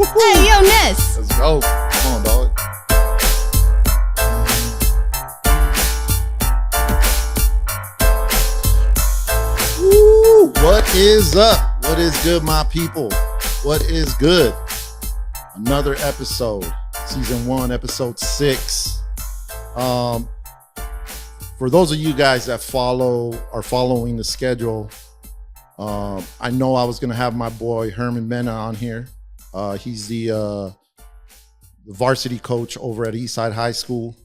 Hey, yo, Ness. Let's go. Come on, dog. Woo! What is up? What is good, my people? What is good? Another episode, season 1, episode 6. For those of you guys that are following the schedule, I know I was gonna have my boy Herman Mena on here. He's the varsity coach over at Eastside High School.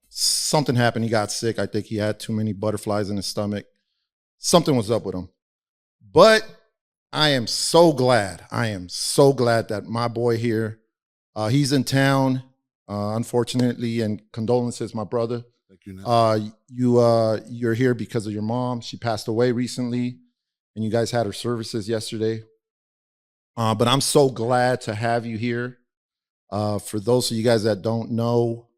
Something happened. He got sick. I think he had too many butterflies in his stomach. Something was up with him. But I am so glad. That my boy here, he's in town, unfortunately, and condolences, my brother. Thank you. You're here because of your mom. She passed away recently, and you guys had her services yesterday. But I'm so glad to have you here. For those of you guys that don't know,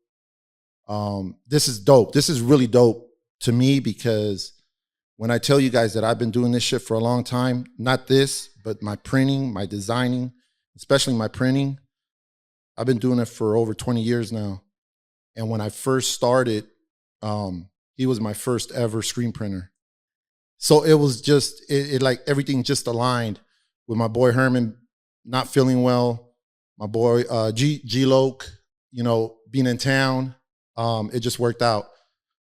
this is dope. This is really dope to me because when I tell you guys that I've been doing this shit for a long time, not this, but my printing, my designing, especially my printing, I've been doing it for over 20 years now. And when I first started, he was my first ever screen printer. So it was just, it like everything just aligned with my boy Herman not feeling well, my boy G-Loc, being in town. It just worked out.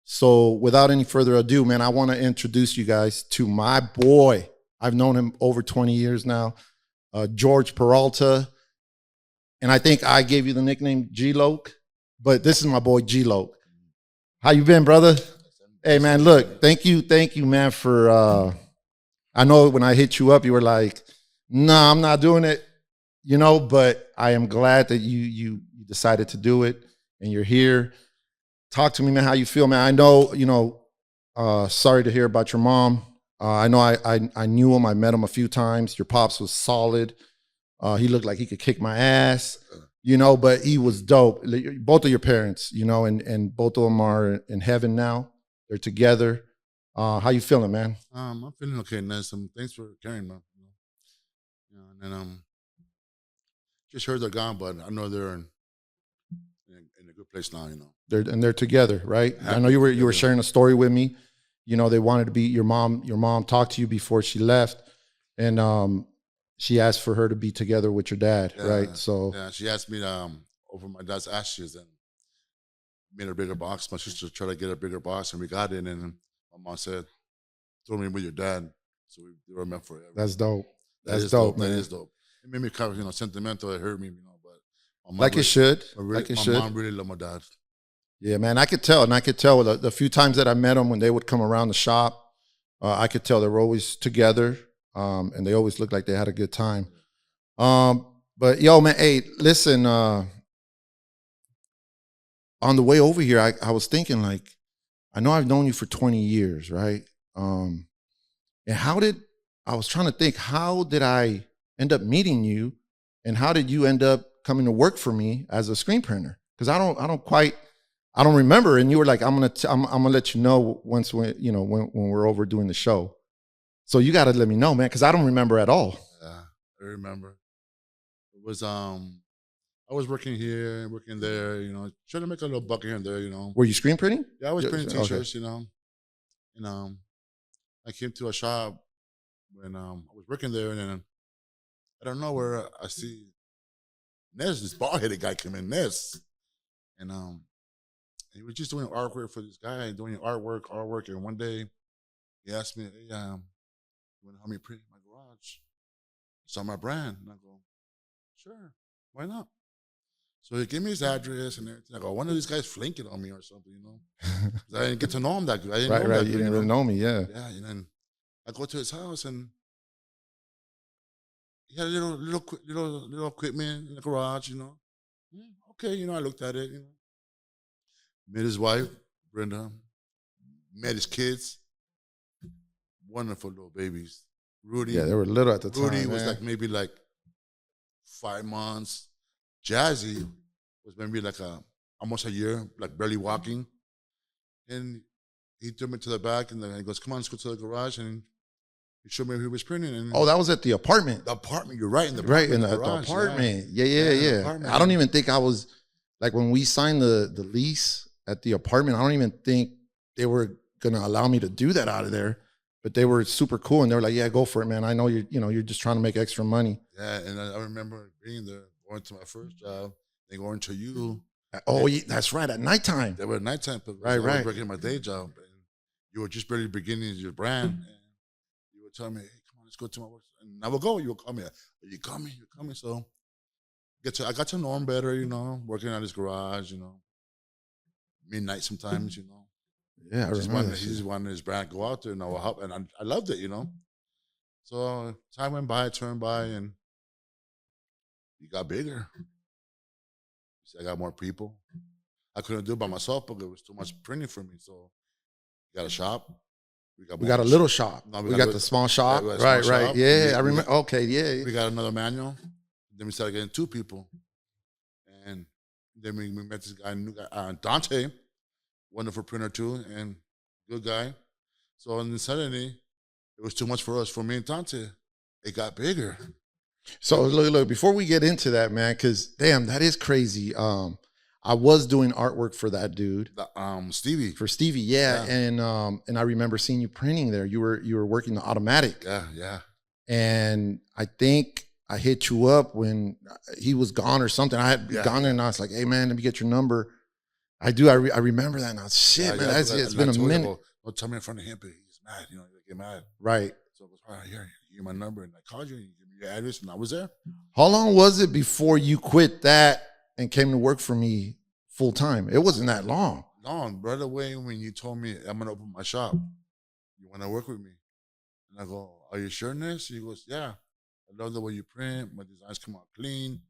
So without any further ado, man, I want to introduce you guys to my boy. I've known him over 20 years now, George Peralta. And I think I gave you the nickname G-Loc, but this is my boy G-Loc. How you been, brother? Hey, man, look, thank you, man, for, I know when I hit you up, you were like, nah, I'm not doing it, but I am glad that you decided to do it and you're here. Talk to me, man, how you feel, man. I know, sorry to hear about your mom. I know I knew him. I met him a few times. Your pops was solid. He looked like he could kick my ass, but he was dope. Both of your parents, and both of them are in heaven now. They're together. How you feeling, man? I'm feeling okay, Ness. Thanks for carrying me. And just heard they're gone, but I know they're in a good place now. They're together, right? Happy I know you were sharing a story with me. They wanted to be your mom. Your mom talked to you before she left, and she asked for her to be together with your dad, right? So yeah, she asked me over my dad's ashes and made a bigger box. My sister tried to get a bigger box, and we got it. And my mom said, "Throw me with your dad." So we were meant forever. That's dope. That's dope, man. That is dope. It made me kind of, sentimental. It hurt me, but like it should. My mom really loved my dad. Yeah, man, I could tell. And I could tell the few times that I met them when they would come around the shop, I could tell they were always together, and they always looked like they had a good time. But, yo, man, hey, listen, on the way over here, I was thinking, like, I know I've known you for 20 years, right? And I was trying to think, how did I end up meeting you, and how did you end up coming to work for me as a screen printer? Because I don't remember. And you were like, I'm gonna let you know once when we're over doing the show. So you got to let me know, man, because I don't remember at all. Yeah, I remember. It was I was working here, working there, trying to make a little buck here and there, Were you screen printing? Yeah, I was printing t-shirts, okay. and I came to a shop when I was working there, and then I don't know where I see Ness, this bald-headed guy come in, Ness, and he was just doing artwork for this guy, doing artwork, and one day he asked me, "Hey, you want to help me print my garage? It's on my brand." And I go, "Sure, why not?" So he gave me his address and everything. I go, "One of these guys flanking on me or something, 'Cause I didn't get to know him that good. I didn't know him that You good, didn't really know me, yeah. Yeah, and then I go to his house and he had a little equipment in the garage, Okay, I looked at it, Met his wife, Brenda. Met his kids. Wonderful little babies. Rudy. Yeah, they were little at the time. Rudy was maybe 5 months. Jazzy was maybe almost a year, barely walking. And he took me to the back and then he goes, "Come on, let's go to the garage." And he He showed me who he was printing. And Oh, that was at the apartment. the apartment. You're right. In the Right, in the garage, apartment. Yeah, in the yeah. apartment. I don't even think I was, like, when we signed the lease at the apartment, I don't even think they were going to allow me to do that out of there. But they were super cool, and they were like, yeah, go for it, man. I know you're just trying to make extra money. Yeah, and I remember being there, going to my first job, then going to you. Oh, yeah, that's right, at nighttime. They were at nighttime, but I Right. was working my day job, and you were just barely beginning your brand, and you would tell me, hey, come on, let's go to my work. And I would go, you would call me, are you coming? You're coming. So I got to know him better, working at his garage, midnight sometimes, Yeah, I remember. He just wanted his brand to go out there, and I would help, and I loved it, So time went by, turned by, and he got bigger. I got more people. I couldn't do it by myself because it was too much printing for me. So we got a shop. We got a little shop. No, we got the small shop. Yeah, Right. shop. Yeah, I remember. Okay, yeah. We got another manual. Then we started getting 2 people. And then we met this guy, new guy, Dante, wonderful printer too, and good guy. So then suddenly, it was too much for me and Dante. It got bigger. So look, before we get into that, man, because damn, that is crazy. I was doing artwork for that dude. Stevie. For Stevie, yeah. And I remember seeing you printing there. You were working the automatic. Yeah. And I think I hit you up when he was gone or something. I had gone there and I was like, hey man, let me get your number. I do. I remember that now. Shit, man, it's been a minute. Don't tell me in front of him, but he's mad. You get mad. Right. So I was all right, here, give my number, and I called you, and you gave me your address, and I was there. How long was it before you quit that and came to work for me full time? It wasn't that long. No, right away when you told me I'm gonna open my shop, you want to work with me, and I go, are you sure, Ness? He goes, yeah. I love the way you print. My designs come out clean.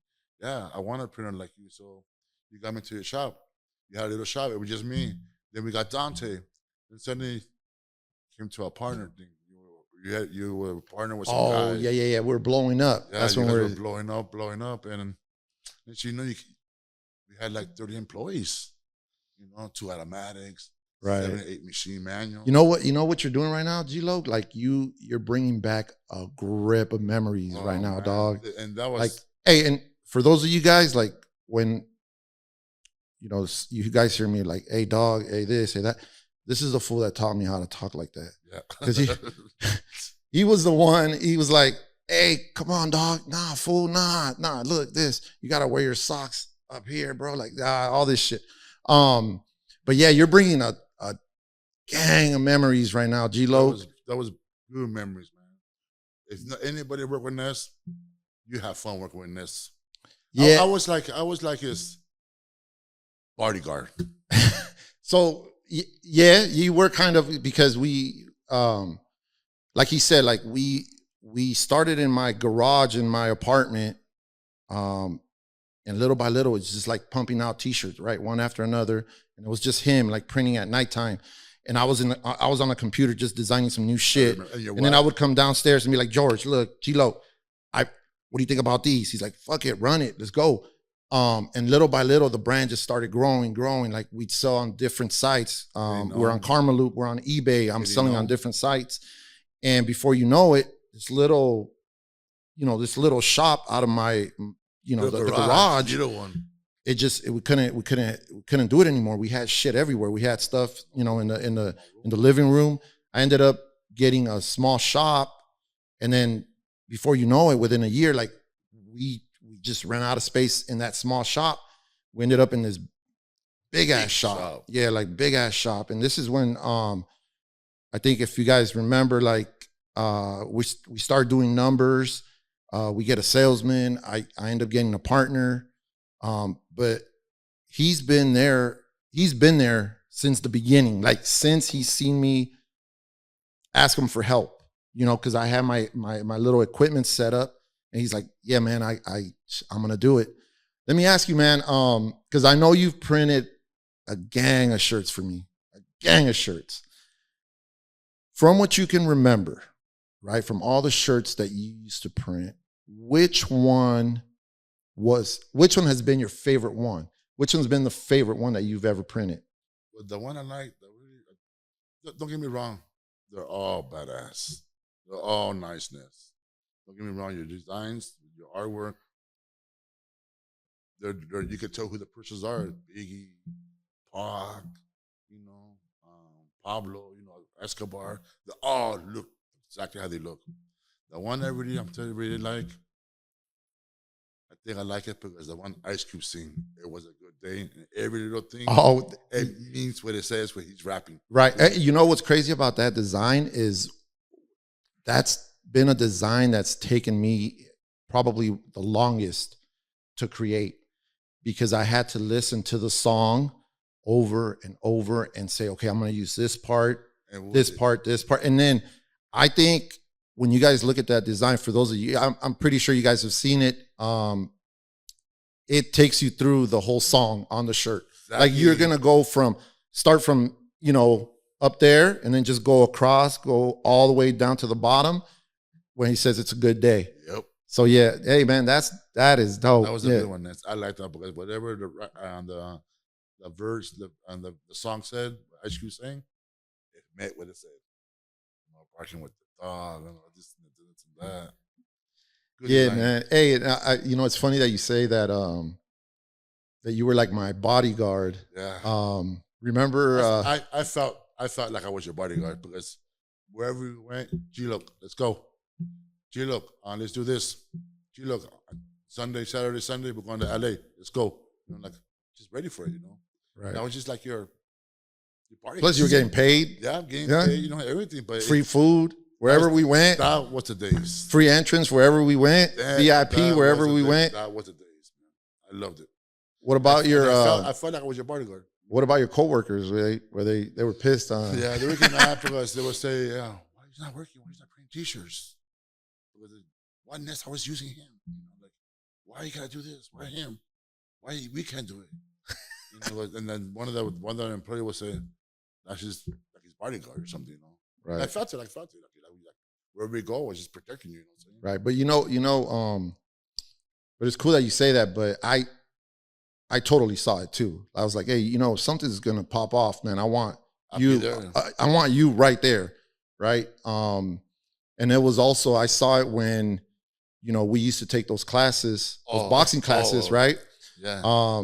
Yeah, I want a printer like you. So you got me to your shop. You had a little shop. It was just me. Then we got Dante. And suddenly came to a partner thing. You were a partner with some guy. Oh, yeah. We're blowing up. Yeah, that's when we're blowing up. And we had like 30 employees, 2 automatics, right. 7, 8 machine manual. You know what you're doing right now, G-Loc? Like you're bringing back a grip of memories right now, man. Dog. And that was like, hey, and for those of you guys, like when, you guys hear me like, hey dog, hey this, hey that. This is the fool that taught me how to talk like that. Yeah. Because he was the one, he was like, hey, come on, dog. Nah, fool, nah, look, this. You got to wear your socks up here, bro. Like, all this shit. But yeah, you're bringing a gang of memories right now, G-Loc. That was good memories, man. If not anybody work with Ness, you have fun working with Ness. Yeah. I was like his bodyguard. So yeah, you were kind of, because we, like he said, like we started in my garage in my apartment, and little by little, it's just like pumping out T-shirts, right, one after another, and it was just him like printing at nighttime, and I was on a computer just designing some new shit, and then I would come downstairs and be like, George, look, G-Loc, what do you think about these? He's like, fuck it, run it, let's go. And little by little, the brand just started growing. Like we'd sell on different sites. We're on Karmaloop, we're on eBay. I'm selling on different sites. And before you know it, this little shop out of my, the garage, we couldn't do it anymore. We had shit everywhere. We had stuff, in the living room. I ended up getting a small shop. And then before you know it, within a year, like we just ran out of space in that small shop. We ended up in this big ass shop. Yeah, like big ass shop. And this is when I think if you guys remember, like we start doing numbers. We get a salesman. I end up getting a partner. But he's been there since the beginning. Like since he's seen me ask him for help, because I had my little equipment set up. And he's like, yeah, man, I'm going to do it. Let me ask you, man, because I know you've printed a gang of shirts for me, a gang of shirts. From what you can remember, right, from all the shirts that you used to print, which one has been your favorite one? Which one's been the favorite one that you've ever printed? The one I like, don't get me wrong, they're all badass. They're all niceness. Don't get me wrong, your designs, your artwork, you can tell who the persons are. Biggie, Pac, you know, Pablo, you know, Escobar. They all look exactly how they look. The one I'm telling you, really like, I think I like it because the one Ice Cube scene, it was a good day. And every little thing, Oh, it means what it says when he's rapping. right. You know what's crazy about that design is that's been a design that's taken me probably the longest to create because I had to listen to the song over and over and say, okay, I'm going to use this part, this part, this part. And then I think when you guys look at that design, for those of you, I'm pretty sure you guys have seen it. It takes you through the whole song on the shirt. Exactly. Like you're going to start from, you know, up there and then just go across, go all the way down to the bottom when he says it's a good day. Yep. So yeah, hey man, that is dope. That was a good one. I like that because whatever the verse and the song said, Ice Cube saying, it meant what it said. You know, barking with the dog and all this and that. Good yeah, design. man. Hey, you know, it's funny that you say that that you were like my bodyguard. Yeah. Remember I felt like I was your bodyguard because wherever we went, G-Loc, let's go. G-Loc, let's do this. G-Loc, Sunday, Saturday, Sunday, we're going to LA. Let's go. You know, like just ready for it, you know. right. That was just like your party. Plus you were getting paid. Yeah, I'm getting paid, you know, everything. But free food wherever we went. That was the days. Free entrance wherever we went. VIP wherever we went. That was the days, man. I loved it. What about I felt like I was your bodyguard. What about your coworkers? They were pissed on? Yeah, they were getting mad because they would say, "Yeah, why he's not working? Why he's not printing T-shirts? Why Ness always using him? You know, like, why you gotta do this? Why him? Why we can't do it?" You know, and then one of the employee would say, "That's just like his bodyguard or something." You know, Right? And I felt it. Like wherever we go, I was just protecting you. You know what I'm saying? Right, but you know, but it's cool that you say that. But I totally saw it too. I was like, hey, you know, if something's gonna pop off, man, I want you. I want you right there, right? And it was also I saw it when, you know, we used to take those classes, those boxing classes, right? Yeah.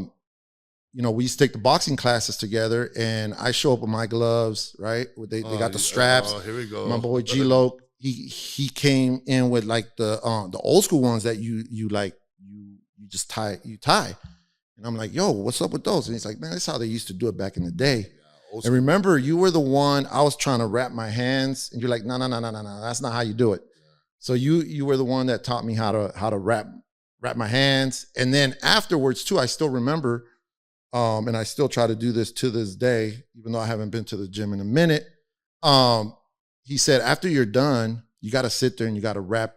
You know, we used to take the boxing classes together, and I show up with my gloves, right? They got the straps. Oh, here we go. My boy G-Loc, he came in with like the old school ones that you just tie. And I'm like, yo, what's up with those? And he's like, man, that's how they used to do it back in the day. Yeah, and remember, you were the one, I was trying to wrap my hands, and you're like, no, that's not how you do it. Yeah. So you were the one that taught me how to wrap my hands. And then afterwards too, I still remember, and I still try to do this to this day, even though I haven't been to the gym in a minute. He said, after you're done, you got to sit there and you got to wrap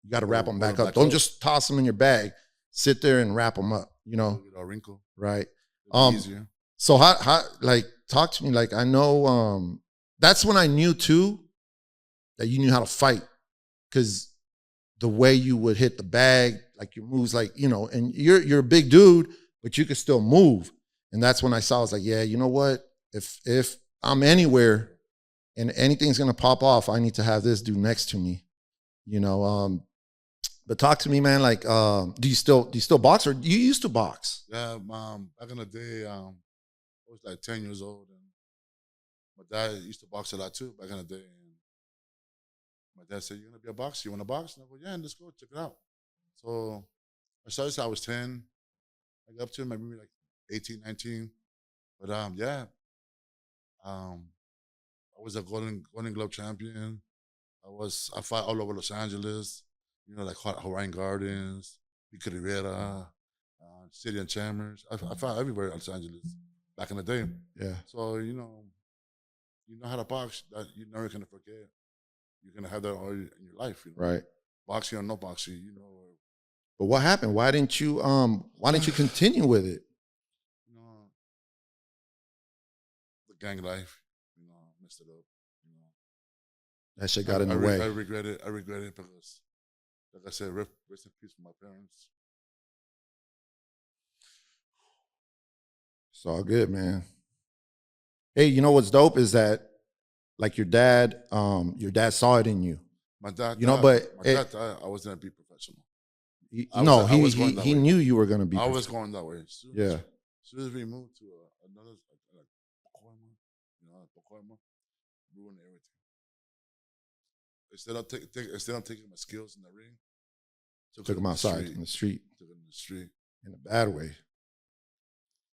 them back up. Don't just toss them in your bag. Sit there and wrap them up, you know. A wrinkle. Right. Easier. So how like talk to me, like I know that's when I knew too that you knew how to fight, because the way you would hit the bag, like your moves, like, you know, and you're a big dude, but you could still move. And that's when I saw, I was like, yeah, you know what? If I'm anywhere and anything's gonna pop off, I need to have this dude next to me, you know. But talk to me, man. Like, do you still box, or you used to box? Yeah, back in the day, I was like 10 years old, and my dad used to box a lot too back in the day. And my dad said, "You're gonna be a boxer? You want to box?" And I go, "Yeah, let's go check it out." So I started since I was 10. I got up to maybe like 18, 19. But yeah, I was a Golden Glove champion. I fought all over Los Angeles. You know, like Hawaiian Gardens, Pico Rivera, City and Chambers. I fought everywhere in Los Angeles back in the day. Yeah. So, you know how to box. That you're never gonna forget. You're gonna have that all in your life. You know? Right. Boxing or no boxing, you know. But what happened? Why didn't you continue with it? You know, the gang life. You know, messed it up. You know, that shit got in the way. I regret it. Because, like I said, rest in peace for my parents. It's all good, man. Hey, you know what's dope is that, like, your dad saw it in you. My dad, You know, but my dad thought I was gonna be professional. no, I was going that he way. knew you were gonna be. I was going that way. Yeah. As soon as we moved to another, like Pacoima, Pacoima, ruined everything. Instead of taking my skills in the ring, Took him outside in the street. Took him in the street in a bad way.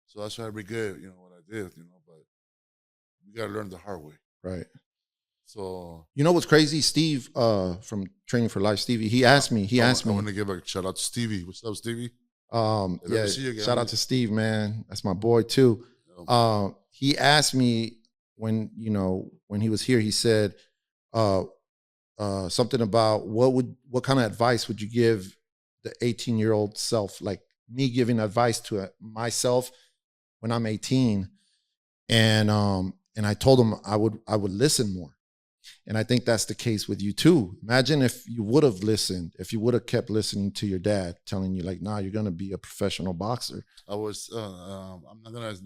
So that's why I regret, what I did, but we gotta learn the hard way. Right. So you know what's crazy? Steve from Training for Life, Stevie, he asked me. I want to give a shout out to Stevie. What's up, Stevie? Yeah, shout out to Steve, man. That's my boy too. He asked me when he was here, he said something about what kind of advice would you give the 18-year-old self, like me giving advice to myself when I'm 18. And I told him I would listen more. And I think that's the case with you too. Imagine if you would have listened, if you would have kept listening to your dad telling you like, nah, you're going to be a professional boxer. I was, I'm not going to,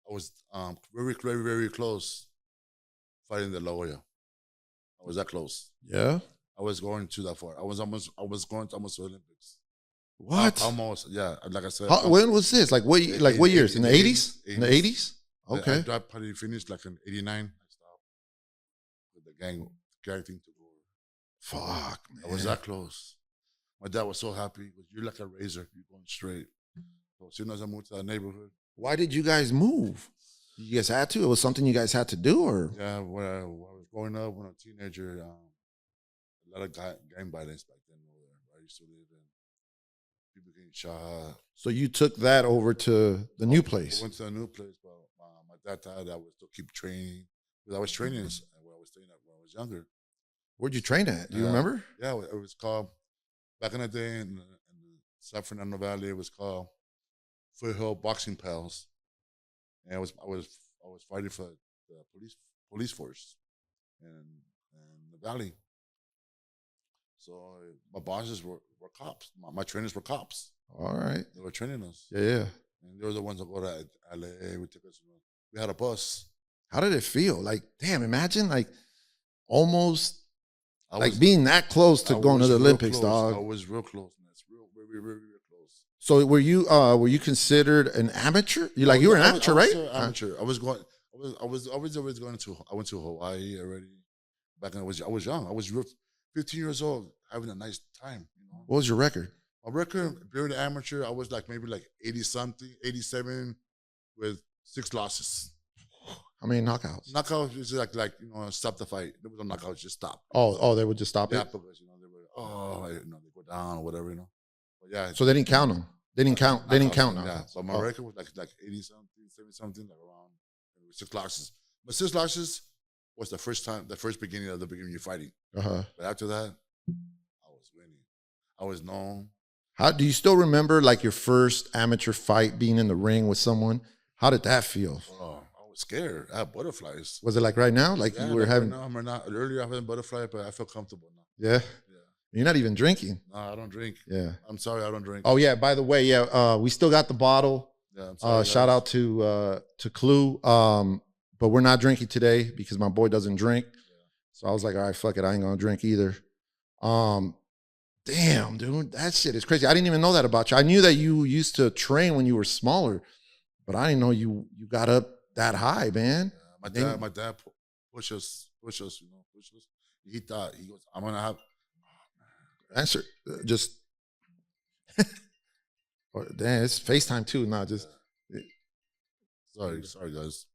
I was very, very, very close fighting the lawyer. I was that close. Yeah. I was going to that far. I was going to almost the Olympics. What? Almost, yeah. Like I said. When was this? Like what years? In the 80s? In the 80s? Okay. I probably finished like in 89. The gang thing to go. Fuck, man. I was that close. My dad was so happy. You're like a razor. You're going straight. So as soon as I moved to that neighborhood. Why did you guys move? You guys had to? It was something you guys had to do, or? Yeah, when I was growing up, when I was a teenager, a lot of gang violence back then where I used to live in. People getting shot. So you took that over to the new place? I went to the new place, but my dad thought I was to keep training. Because I was training where I was staying at when I was younger. Where'd you train at? Do you remember? Yeah, it was called, back in the day in the San Fernando Valley, it was called Foothill Boxing Pals. And I was fighting for the police force in the valley. So my bosses were cops. My trainers were cops. All right. They were training us. Yeah. And they were the ones that go to LA. We had a bus. How did it feel? Like, damn, imagine like almost being that close to going to the Olympics, dog. I was real close, man. It's very, very, very close. So were you considered an amateur? You were an amateur, right? Amateur. I was always going to. I went to Hawaii already. Back when I was young. I was 15 years old, having a nice time. What was your record? My record, during the amateur, I was maybe 80-something, 87, with 6 losses. How many knockouts? Knockouts is stop the fight. There was no knockouts, just stop. Oh, they would just stop it? Yeah, because they go down or whatever, But yeah. So they didn't count them. They didn't count. Knockouts. Yeah, but my record was like 80-something, 70-something, around 6 losses. But 6 losses was the first beginning of you're fighting. But after that, I was winning. I was known. How do you still remember your first amateur fight, being in the ring with someone? How did that feel? Oh, I was scared. I had butterflies. Was it like right now? You were having? No, I'm not. Earlier I had butterflies, but I feel comfortable now. Yeah. You're not even drinking. No, I don't drink. Yeah. I'm sorry, I don't drink. Oh yeah. By the way, we still got the bottle. Yeah. I'm sorry, shout out to Clue. But we're not drinking today because my boy doesn't drink. Yeah. So I was like, all right, fuck it, I ain't gonna drink either. Damn, dude, that shit is crazy. I didn't even know that about you. I knew that you used to train when you were smaller, but I didn't know you got up that high, man. Yeah, my dad pushed us. He thought, he goes, I'm gonna have. Answer, just. Damn, it's FaceTime too. Not just. Sorry, guys.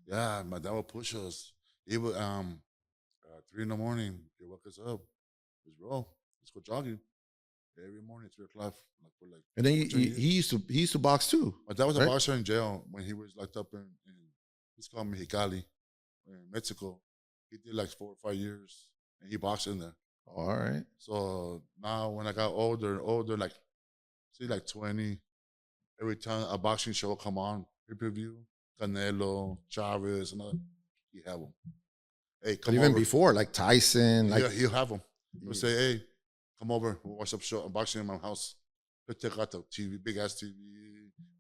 Yeah, my dad would push us. He would 3 a.m. He woke us up. Let's roll. Let's go jogging. Every morning, 3 o'clock. And then he used to box too. My dad was a boxer in jail when he was locked up in he's called Mexicali, in Mexico. He did 4 or 5 years, and he boxed in there. All right. So now when I got older, 20, every time a boxing show come on, pay-per-view, Canelo, Chavez, and all that, he have them. Hey, come even over. Before, Tyson, he'll have them. He'll say, hey, come over, we'll watch up show, boxing in my house. He'll take out the TV, big ass TV,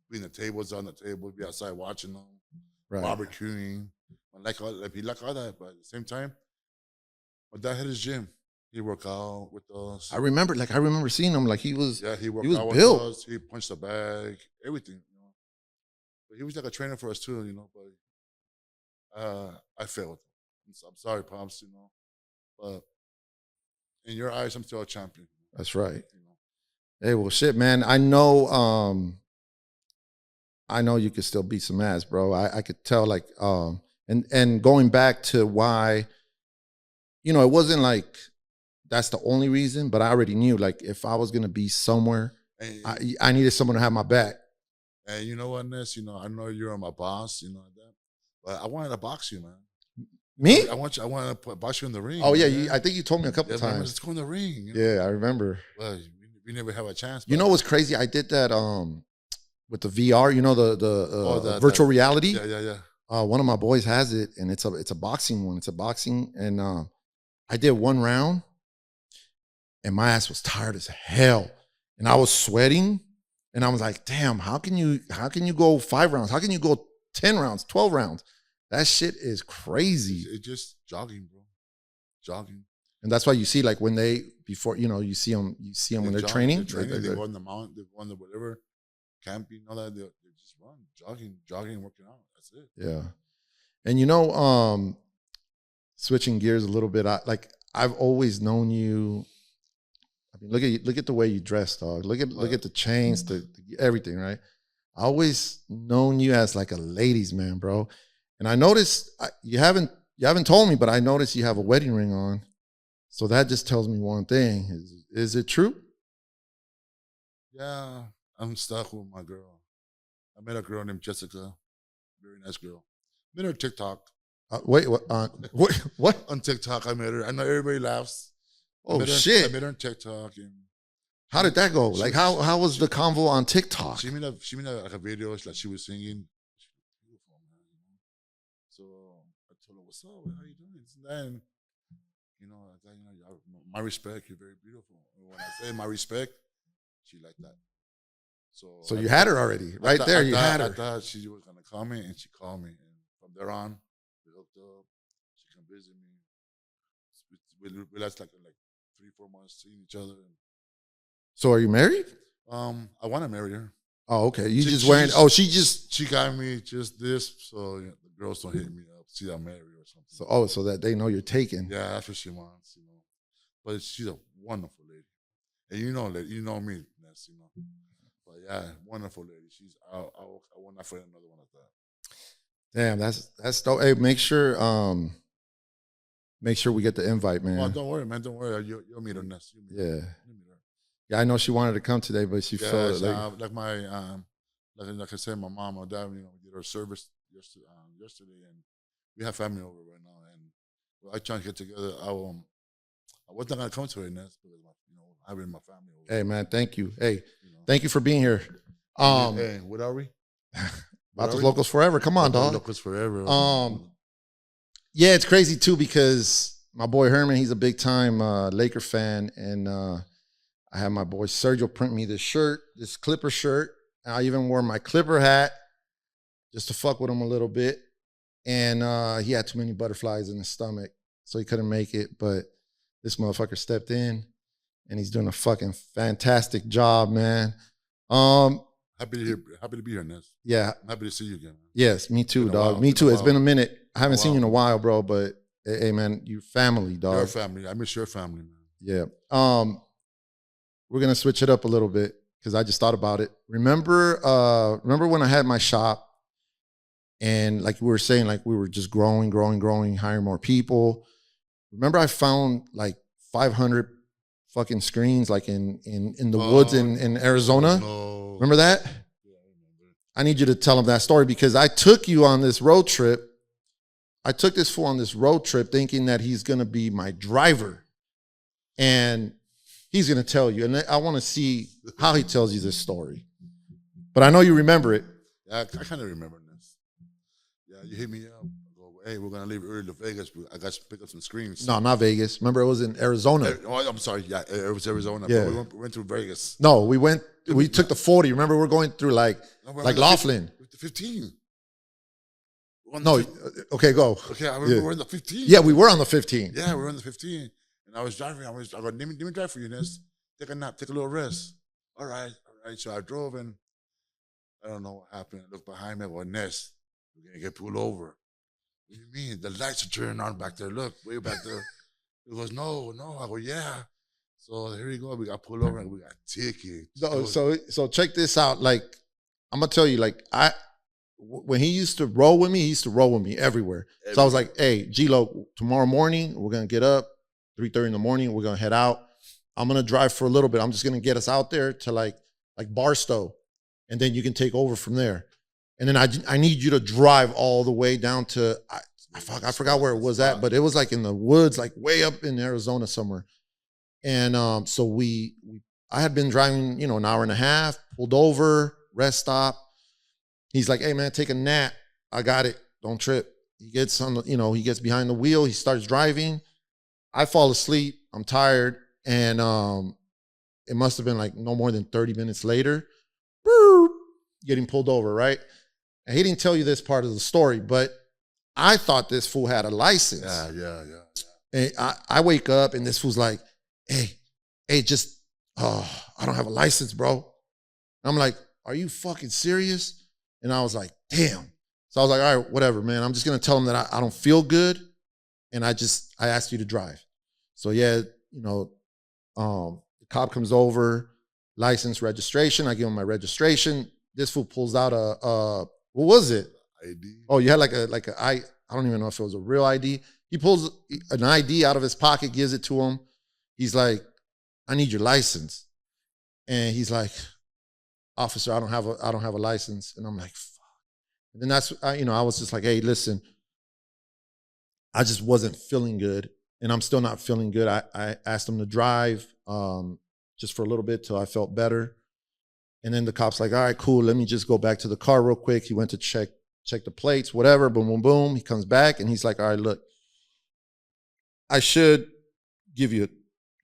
bring the tables on the table, be outside watching them, barbecuing. He like all that, but at the same time, My dad had his gym. He worked out with us. I remember seeing him. Like he was Yeah, he worked was out with built. us. He punched the bag, everything. But he was like a trainer for us too, But I failed. I'm sorry, Pops. But in your eyes, I'm still a champion. That's right. Hey, well, shit, man. I know you could still beat some ass, bro. I could tell, like, and going back to why, it wasn't like that's the only reason, but I already knew, like, if I was gonna be somewhere, I needed someone to have my back. And you know what, Ness? I know you're my boss, that, but I wanted to box you, man. Me? I wanted to box you in the ring. Oh yeah, I think you told me a couple times. Let's go in the ring. Yeah, I remember. Well, we never have a chance. You know what's crazy? I did that with the VR. The virtual reality. Yeah. One of my boys has it, and it's a boxing one. It's a boxing, and I did one round, and my ass was tired as hell, and I was sweating, and I was like, "Damn, how can you go 5 rounds? How can you go 10 rounds, 12 rounds? That shit is crazy." It's just jogging, bro. Jogging. And that's why you see, like, when you see them when they're training. They go on the mountain, they go on the whatever, camping, all that. They just run, jogging, working out. That's it. Yeah. And switching gears a little bit, I've always known you. I mean, look at the way you dress, dog. Look at the chains, the everything, right? I always known you as like a ladies' man, bro. And I noticed you haven't told me, but I noticed you have a wedding ring on. So that just tells me one thing. Is it true? Yeah, I'm stuck with my girl. I met a girl named Jessica. Very nice girl. Met her on TikTok. Wait, what? What? On TikTok, I met her. I know everybody laughs. Shit! I met her on TikTok. And how did that go? Like, how was the convo on TikTok? She made a video like she was singing. She was beautiful, man. So I told her, "What's up? How you doing?" And my respect. You're very beautiful. And when I say my respect, she liked that. So you had her already, right there. You had her. I thought she was gonna call me, and she called me. And from there on, we hooked up. She come visit me. We last like 3-4 months seeing each other. So are you married? I want to marry her. Oh, okay. She got me just this, so the girls don't hit me up. See, I'm married or something. So that they know you're taken. Yeah, that's what she wants, But she's a wonderful lady, and you know me, Ness, But yeah, wonderful lady. I will not find another one like that. Damn, that's dope. Hey, make sure we get the invite, man. Oh, don't worry, man. Don't worry. You'll meet her, Ness. Yeah. Yeah, I know she wanted to come today, but she felt like I said, my mom or dad, did her service yesterday, and we have family over right now, and I trying to get together. I wasn't gonna come to her, Ness, because having my family over. Hey, man, thank you. Hey, thank you for being here. Hey, what are we? Vatos Locos forever. Come on, dog. Locos forever. Yeah, it's crazy too because my boy Herman, he's a big time Laker fan, and I had my boy Sergio print me this Clipper shirt. I even wore my Clipper hat just to fuck with him a little bit. And he had too many butterflies in his stomach, so he couldn't make it. But this motherfucker stepped in, and he's doing a fucking fantastic job, man. Happy to be here, Ness. Yeah. I'm happy to see you again, man. Yes, me too, dog. Me too. It's been a minute. I haven't seen you in a while, bro, but hey, man, you family, dog. Your family. I miss your family, man. Yeah. We're gonna switch it up a little bit because I just thought about it. Remember when I had my shop, and like we were saying, like we were just growing, hiring more people. Remember I found like 500 fucking screens like in the woods in Arizona? No. Remember that? Yeah, I remember. I need you to tell them that story because I took you on this road trip. I took this fool on this road trip thinking that he's going to be my driver. And he's going to tell you. And I want to see how he tells you this story. But I know you remember it. Yeah, I kind of remember this. Yeah, you hit me up. I go, hey, we're going to leave early to Vegas. I got to pick up some screens. No, not Vegas. Remember, it was in Arizona. Oh, I'm sorry. Yeah, it was Arizona. Yeah. We went through Vegas. No, we took the 40. Remember, we're going through like Laughlin. The 15. No, okay, go. Okay, I remember we're in the 15. Yeah, we were on the 15. Yeah, we were in the 15. And I was driving. I go, let me drive for you, Ness. Take a nap, take a little rest. All right. So I drove and I don't know what happened. I looked behind me. I go, Ness, we're going to get pulled over. What do you mean? The lights are turning on back there. Look, way back there. He goes, no. I go, yeah. So here we go. We got pulled over and we got tickets. So check this out. Like, I'm gonna tell you, like, when he used to roll with me, he used to roll with me everywhere. So I was like, hey, G-Loc, tomorrow morning, we're gonna get up, 3:30 in the morning, we're gonna head out. I'm gonna drive for a little bit. I'm just gonna get us out there to like Barstow, and then you can take over from there. And then I need you to drive all the way down to I forgot where it was at, but it was like in the woods, like way up in Arizona somewhere. And so I had been driving, an hour and a half, pulled over, rest stop. He's like, hey man, take a nap. I got it. Don't trip. He gets he gets behind the wheel. He starts driving. I fall asleep. I'm tired. And it must have been like no more than 30 minutes later, getting pulled over, right? And he didn't tell you this part of the story, but I thought this fool had a license. Yeah. And I wake up and this fool's like, hey, I don't have a license, bro. I'm like, are you fucking serious? And I was like, damn. So I was like, all right, whatever, man. I'm just going to tell him that I don't feel good. And I asked you to drive. So yeah, the cop comes over, license, registration. I give him my registration. This fool pulls out what was it? ID. Oh, you had I don't even know if it was a real ID. He pulls an ID out of his pocket, gives it to him. He's like, I need your license. And he's like, officer, I don't have a license. And I'm like, fuck. And then I was just like, hey, listen, I just wasn't feeling good. And I'm still not feeling good. I asked him to drive just for a little bit till I felt better. And then the cop's like, all right, cool. Let me just go back to the car real quick. He went to check the plates, whatever, boom, boom, boom. He comes back and he's like, all right, look, I should give you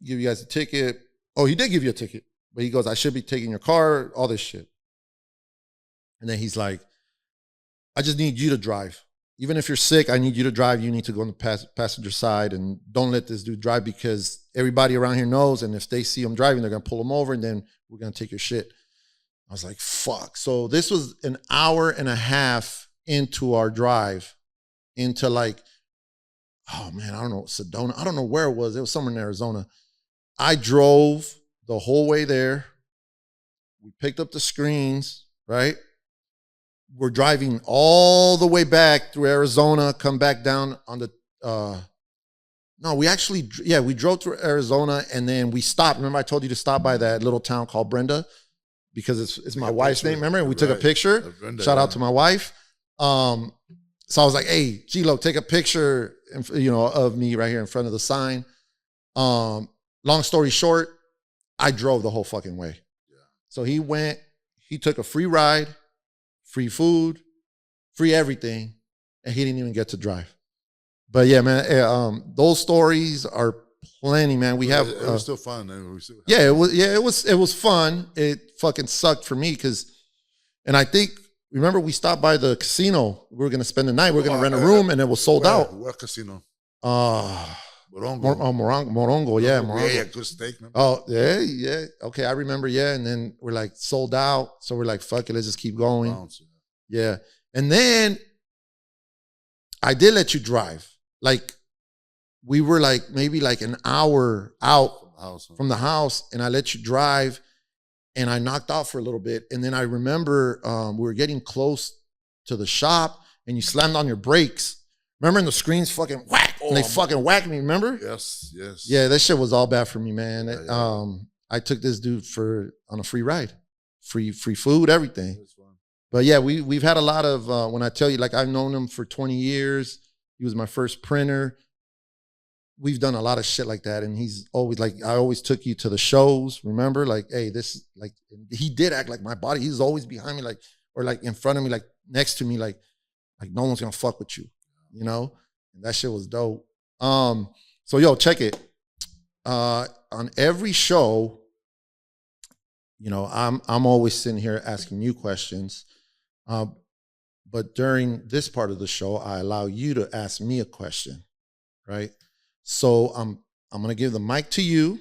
guys a ticket. Oh, he did give you a ticket. But he goes, I should be taking your car, all this shit. And then he's like, I just need you to drive. Even if you're sick, I need you to drive. You need to go on the passenger side and don't let this dude drive because everybody around here knows. And if they see him driving, they're going to pull him over and then we're going to take your shit. I was like, fuck. So this was an hour and a half into our drive into oh man, I don't know, Sedona. I don't know where it was. It was somewhere in Arizona. I drove the whole way there. We picked up the screens, right? We're driving all the way back through Arizona, come back down on the, we drove through Arizona and then we stopped. Remember I told you to stop by that little town called Brenda because it's my wife's name. Remember? We took a picture. Brenda, Shout out to my wife. So I was like, hey, G-Loc, take a picture, of me right here in front of the sign. Long story short, I drove the whole fucking way. Yeah. So he took a free ride, free food, free everything, and he didn't even get to drive. But yeah, man, those stories are plenty, man. It was still fun. It was fun. It fucking sucked for me and I think, remember we stopped by the casino. We were going to spend the night. We were going to rent a room and it was sold out. What casino? Morongo. Morongo, yeah. Morongo. Yeah, good steak. Remember? Oh, yeah. Okay, I remember, yeah. And then we're like sold out. So we're like, fuck it, let's just keep going. Yeah. And then I did let you drive. Like we were like maybe like an hour out from the house and I let you drive and I knocked out for a little bit. And then I remember we were getting close to the shop and you slammed on your brakes. Remember, and the screens fucking whack, and they fucking whacked me, remember? Yes. Yeah, that shit was all bad for me, man. Yeah. I took this dude on a free ride, free food, everything. But yeah, we've had a lot of, when I tell you, like I've known him for 20 years. He was my first printer. We've done a lot of shit like that. And he's always like, I always took you to the shows, remember? Like, hey, he did act like my body. He was always behind me, or in front of me, like next to me, like no one's gonna fuck with you. And that shit was dope. So yo, check it. On every show, I'm always sitting here asking you questions. But during this part of the show, I allow you to ask me a question, right? So I'm gonna give the mic to you,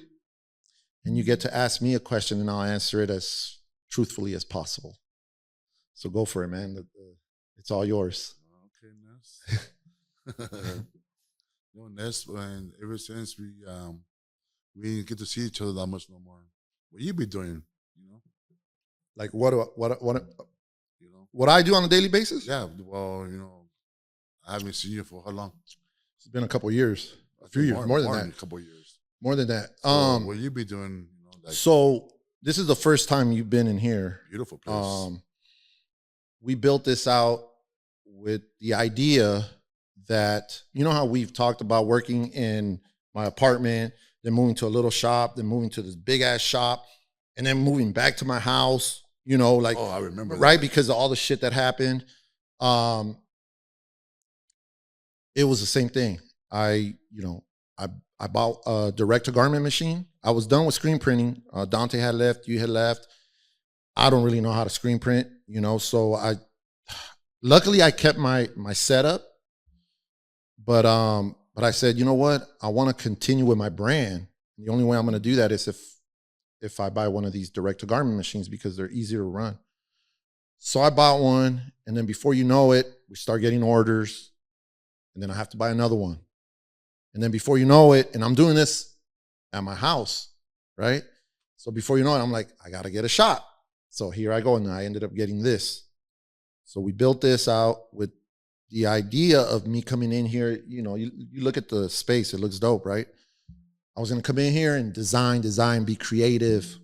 and you get to ask me a question, and I'll answer it as truthfully as possible. So go for it, man. It's all yours. Okay, Ness. Ness, and ever since we didn't get to see each other that much no more. What you be doing? Like what You know. what I do on a daily basis? Yeah. Well, I haven't seen you for how long? It's been a couple of years, a few years, more than that. A couple of years. More than that. So what you be doing? So this is the first time you've been in here. Beautiful place. We built this out with the idea that, you know how we've talked about working in my apartment, then moving to a little shop, then moving to this big ass shop, and then moving back to my house, like, oh, I remember that. Right? Because of all the shit that happened. It was the same thing. I bought a direct to garment machine. I was done with screen printing. Dante had left, you had left. I don't really know how to screen print, so luckily I kept my setup, but I said, you know what? I want to continue with my brand. The only way I'm going to do that is if I buy one of these direct to garment machines, because they're easier to run. So I bought one, and then before you know it, we start getting orders, and then I have to buy another one. And then before you know it, and I'm doing this at my house, right? So before you know it, I'm like, I got to get a shop. So here I go, and I ended up getting this. So we built this out with the idea of me coming in here. You look at the space, it looks dope, right? I was going to come in here and design, be creative.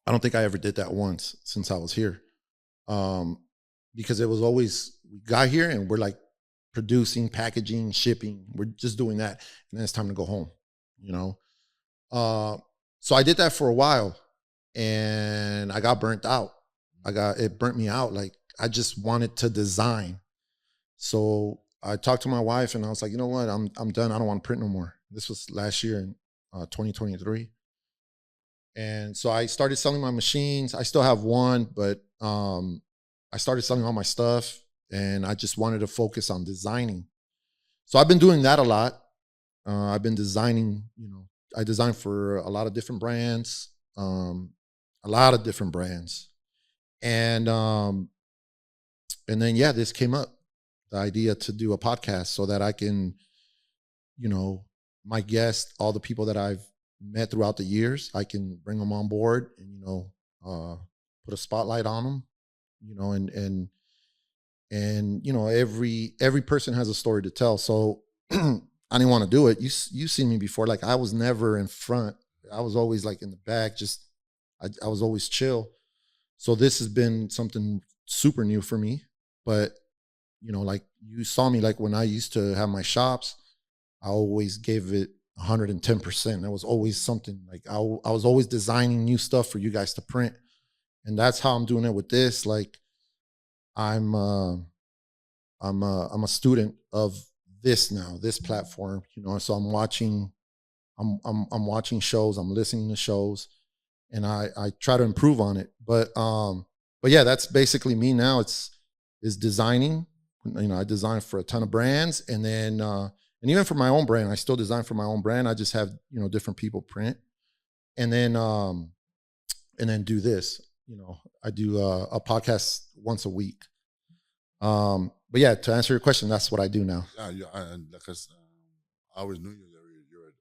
I don't think I ever did that once since I was here. Because it was always, we got here and we're like producing, packaging, shipping. We're just doing that. And then it's time to go home, So I did that for a while, and I got burnt out. It burnt me out. Like, I just wanted to design. So I talked to my wife, and I was like, you know what? I'm done. I don't want to print no more. This was last year in 2023. And so I started selling my machines. I still have one, but I started selling all my stuff, and I just wanted to focus on designing. So I've been doing that a lot. I've been designing, I design for a lot of different brands, And then, yeah, this came up, the idea to do a podcast so that I can, my guests, all the people that I've met throughout the years, I can bring them on board and, put a spotlight on them, and every person has a story to tell. So I didn't want to do it. You've seen me before. Like, I was never in front. I was always like in the back. I was always chill. So this has been something super new for me. But, like, you saw me, like, when I used to have my shops, I always gave it 110%. There was always something, like, I was always designing new stuff for you guys to print. And that's how I'm doing it with this. Like, I'm a student of this now, this platform, so I'm watching shows, I'm listening to shows, and I try to improve on it. But yeah, that's basically me now. Is designing. I design for a ton of brands, and then and even for my own brand, I still design for my own brand. I just have different people print, and then do this. I do a podcast once a week. But yeah, to answer your question, that's what I do now. Yeah, because I always knew you're a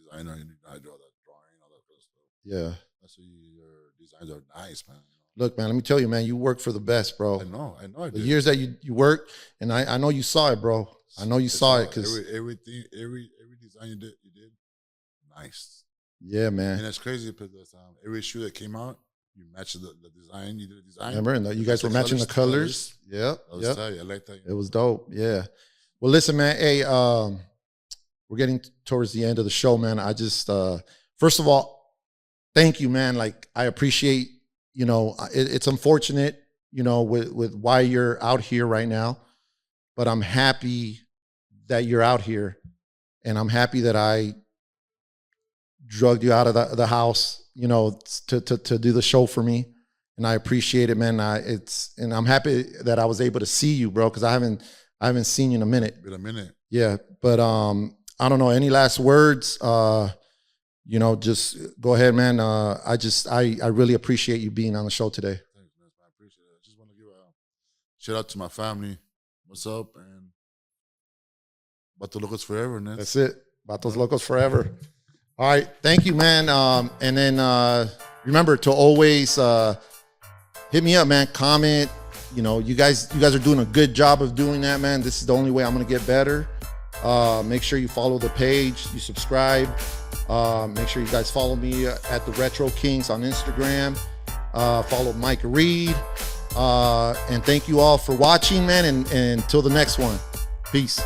designer, and I do all that drawing, all that kind of stuff. Yeah. So your designs are nice, man. Look, man, let me tell you, man, you work for the best, bro. I know. The years that you worked, and I know you saw it, bro. I know you saw it, because every design you did, nice. Yeah, man. And it's crazy because every shoe that came out, you matched the design. You did a design. Remember, and you guys were matching the colors. Yep. I like that. It was dope. Yeah. Well, listen, man. Hey, we're getting towards the end of the show, man. I just, first of all, thank you, man. Like, I appreciate, it's unfortunate, with why you're out here right now, but I'm happy that you're out here, and I'm happy that I drugged you out of the house, to do the show for me. and I appreciate it, man. And I'm happy that I was able to see you, bro, because I haven't seen you in a minute. Been a minute. Yeah, but I don't know. Any last words? You know, just go ahead, man. I really appreciate you being on the show today. Thanks, man. I appreciate it. I just want to give a shout out to my family. What's up? And Vatos Locos forever, man. That's it. Vatos Locos forever. All right. Thank you, man. And then remember to always hit me up, man. Comment. You know, you guys are doing a good job of doing that, man. This is the only way I'm gonna get better. Make sure you follow the page, you subscribe. Make sure you guys follow me at the Retro Kings on Instagram. Follow Mike Reed. And thank you all for watching, man. And until the next one, peace.